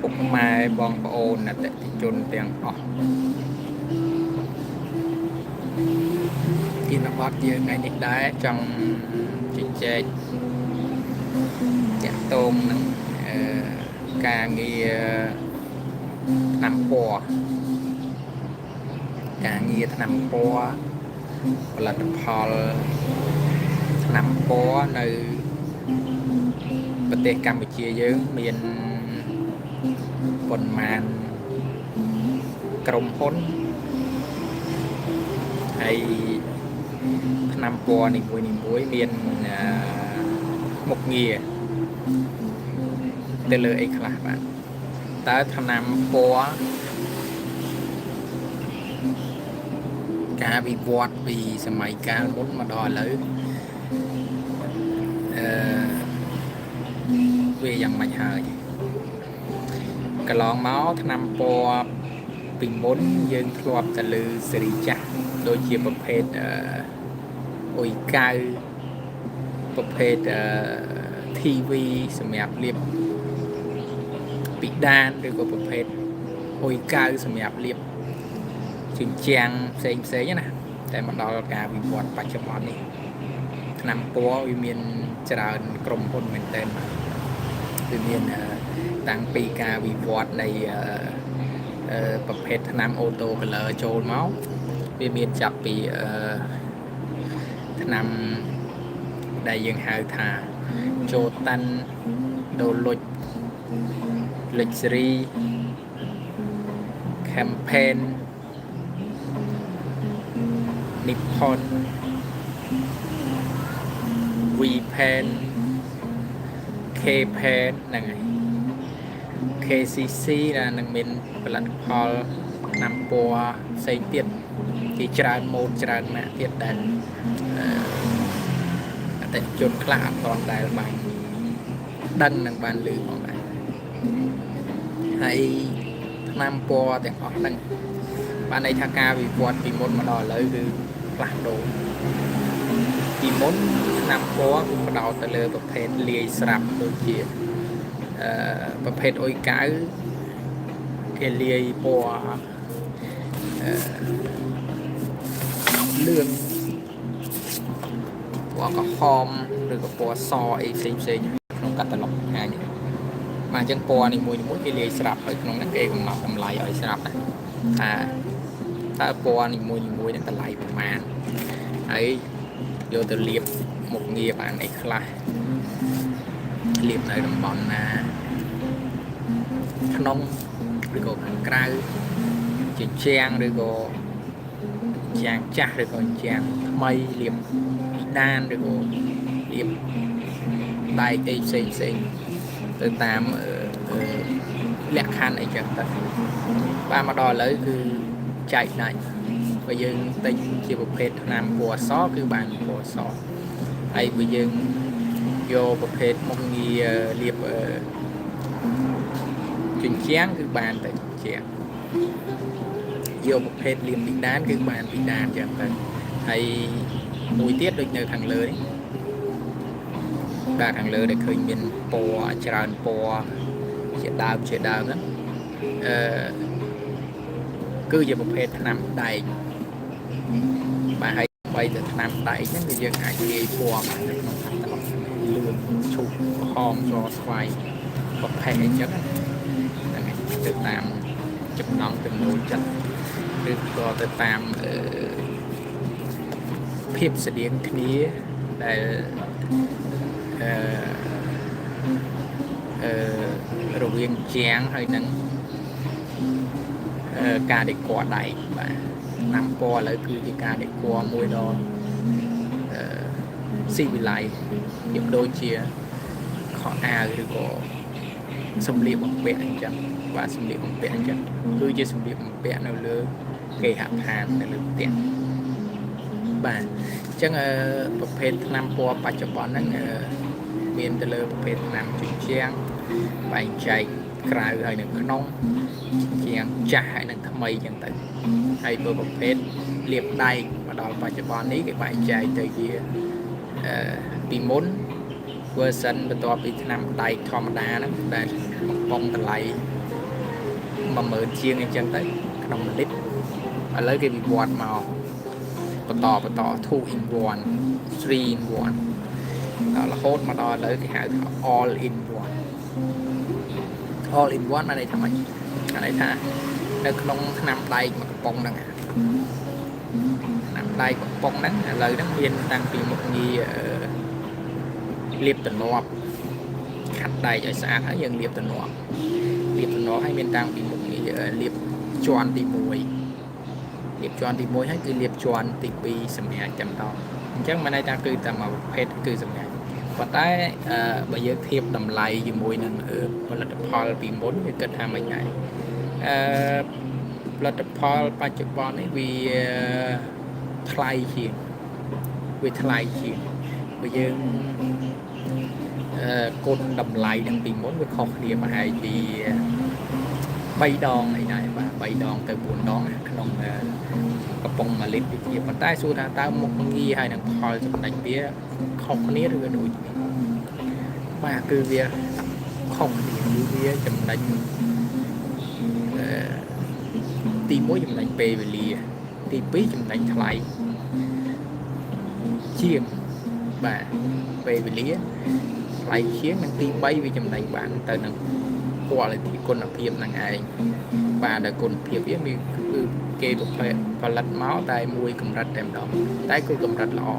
ពុកម៉ែបងប្អូនអតិថិជនទាំងអស់ជាបទយើងថ្ងៃនេះដែរចង់ជជែកតាក់ទងនឹងការងារថ្នាំពណ៌ការងារថ្នាំពណ៌ផលិតផលថ្នាំពណ៌នៅប្រទេសកម្ពុជាយើងមានប៉ុន្មានក្រុមហ៊ុនហើយថ្នាំពណ៌នីមួយៗមានមុខងារទៅលើអីខ្លះបាទតើថ្នាំពណ៌ការវិវត្តពីសម័យកាលមុនមកដល់ឥឡូវវាយ៉ាងម៉េចហើយកន្លងមកថ្នាំពណ៌ពីមុនយើងធ្លាប់តែលើសេរីចាស់ដូចជាប្រភេទអុយកៅប្រភេទTV សម្រាប់លាបពីដានឬក៏ប្រភេទអុយកៅសម្រាប់លាបជញ្ជាំងផ្សេងណាតែមកដល់ការវិវត្តបច្ចុប្បន្ននេះថ្នាំពណ៌វាមានច្រើនក្រុមហ៊ុនមែនទែនវាមានតាំងពីការវិវត្តនៃប្រភេទថ្នាំអូតូកូឡឺចូលមកវាមានចាប់ពីថ្នាំដែលយើងហៅថាចូលតាន់ដូលុចលិចសេរី campaign និផុន VPen KPen ហ្នឹងហើយ KCC នឹងមានផលិតផលថ្នាំពណ៌ផ្សេងទៀតជាច្រើនម៉ូដច្រើនម៉ាកទៀតដែលអតិថិជនខ្លះអត់ទាន់ដែលបានដឹងនឹងបានឮផងដែរហើយថ្នាំពណ៌ទាំងអស់ហ្នឹងបានន័យថាការវិវត្តពីមុនមកដល់ឥឡូវគឺផ្លាស់ប្ដូរពីមុនថ្នាំពណ៌គឺផ្ដោតទៅលើប្រភេទលាយស្រាប់ដូចជាប្រភេទអុយកៅគេលាយពណ៌លឿងពណ៌ក្រហមឬក៏ពណ៌សអីផ្សេងក្នុងកាតាឡុកថ្ងៃនេះបាទអញ្ចឹងពណ៌នីមួយៗគេលាយស្រាប់ហើយក្នុងហ្នឹងគេកំណត់តម្លៃឲ្យស្រាប់ណាថាតើពណ៌នីមួយនឹងតម្លៃប្រមាណហើយយកទៅលាបមុខងារបានអីខ្លះលាបនៅតំបន់ណាក្នុងឬក៏ខាងក្រៅជាជាងឬក៏ជាងចាស់ឬក៏ជាងថ្មីលាបពីដានឬក៏លាបដែកអីផ្សេងទៅតាមលក្ខខណ្ឌអីចឹងទៅបានមកដល់ឥឡូវគឺចែកដាច់បើយើងទិញជាប្រភេទថ្នាំពណ៌សគឺបានពណ៌សហើយបើយើងយកប្រភេទមុខងារលាបជញ្ជាំងគឺបានតែជញ្ជាំងយកប្រភេទលាបពីដានគឺបានពីដានចឹងទៅហើយមួយទៀតដូចនៅខាងលើនេះបាទខាងលើដែលឃើញមានពណ៌ច្រើនពណ៌ជាដើមហ្នឹងគឺជាប្រភេទថ្នាំដែកបាទហើយបីតែថ្នាំដែកហ្នឹងគឺយើងអាចលាយពណ៌បាននៅក្នុងកាតាឡុកលឿងឈូកក្រហមសស្វាយប្រភេទអីចឹងហ្នឹងទៅតាមចំណង់ចំណូលចិត្តឬក៏ទៅតាមភាពស្តៀងគ្នាដែលរវាងជាងហើយនឹងការដេកដៃបាទថ្នាំពណ៌ឥឡូវគឺជាការដេកមួយដ៏ស៊ីវិល័យភាពដូចជាខោអាវឬក៏សម្លៀកបំពាក់អញ្ចឹងបាទសម្លៀកបំពាក់អញ្ចឹងគឺជាសម្លៀកបំពាក់នៅលើគេហដ្ឋាននៅលើផ្ទះបាទអញ្ចឹងប្រភេទថ្នាំពណ៌បច្ចុប្បន្នហ្នឹងមានទៅលើប្រភេទថ្នាំជញ្ជាំងបែងចែកក្រៅហើយនៅក្នុងជាងចាស់ហើយនឹងថ្មីចឹងទៅហើយប្រភេទលាបដែកមកដល់បច្ចុប្បន្ននេះគេបែងចែកទៅជាពីមុន version បន្ទាប់ពីថ្នាំដែកធម្មតាហ្នឹងដែលបំពង់តម្លៃ mà mở chiên anh chân tới nằm một lít và lấy cái bị quạt màu và tỏ two in one three in one đó là hốt mà đo lấy cái hãng all in one all in one ở đây thằng này thà nó không nằm đây mà bông nè nằm đây bông nắng lời nó miên đang bị một nghi liệp tình loạt khách đây cho xa thấy dân liệp tình loạt hay miền đang bị một nghi liệp tròn thì mùi liệp tròn thì mùi hay cứ liệp tròn thì bị sầm nhẹ chậm to chắc mà đây ta cứ tầm màu hết cứ sầm nhẹ và tại bây giờ thiệp đầm lại gì mùi nè là Paul bị muốn cái kết ham mấy ngày là Paul ba chục bon ấy vì thay chuyện vì thay chuyện bây giờ côn đầm lại đang bị muốn với không địa mà hay vì bay đòn này và bay đòn từ buồn đòn khôngกระป๋องมาลิดเกี่ยวกับใต้สู้ทางใต้มุกงี้ให้หนังพอจะเป็นเบี้ยของนี้หรือดูมาคือเบี้ยของนี้เบี้ยจำได้ตีมวยจำได้เปย์ไปลีตีปีจำได้ทลายเชี่ยมbà về về lý lại khiến năng tiên bay vì chấm đánh bạn từ năng qua lại thì con là thiệp năng ai bà đã con thiệp biết mình cứ kê một phê và lật máu tay mùi cầm rạch em đó tay cứ cầm rạch lọ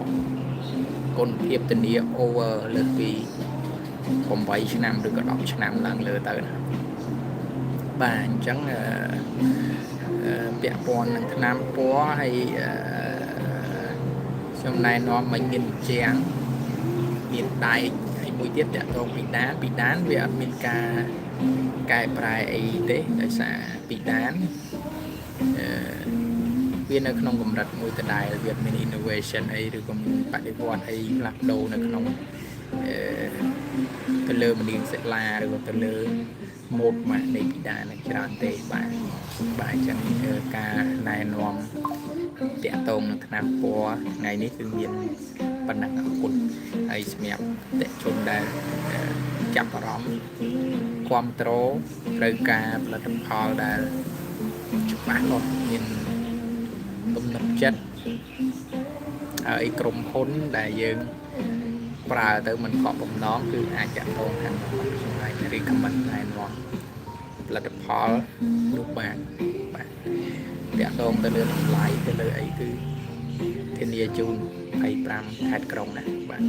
con thiệp tình địa over lượt vì không vậy chứ nằm được có đọc chứ nằm lần lừa tới bà chẳng bẹ bòn năng nam bó hay trong này nó mình nhìn chén miền Tây hay mùi tiết đã không bị đán vì ở miền ca cài bài tế tại xã bị đán viên ở không cầm đặt mùi từ đài là việc mình innovation ấy được còn bạn đi quan hay lạc đầu là không từ lơ mình điền sẽ là được từ lơ một mạng để bị đán là tràn tệ bài chẳng ca này nòmแตะตรงธนาคารไงนี่คือเรียนปัญหาคุณไอ้สมัยแตะชนได้จับร้อมความโตรายการระดับพอได้จุดบ้านรถยินตุ้มนับจัดไอ้กลุ่มคนได้ยังปลาตัวมันเกาะผมน้องคืออาจจะตรงทางอะไรรีคอมเมนต์ได้นอนระดับพอลูกบ้านแตะตรงตัวเรือไหลตัวเรือไอ้คือเทนเนียจูนไอ้ปรามแพทกรงนะบ้าน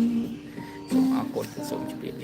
ส่งเอาคนส่งจุดเดียว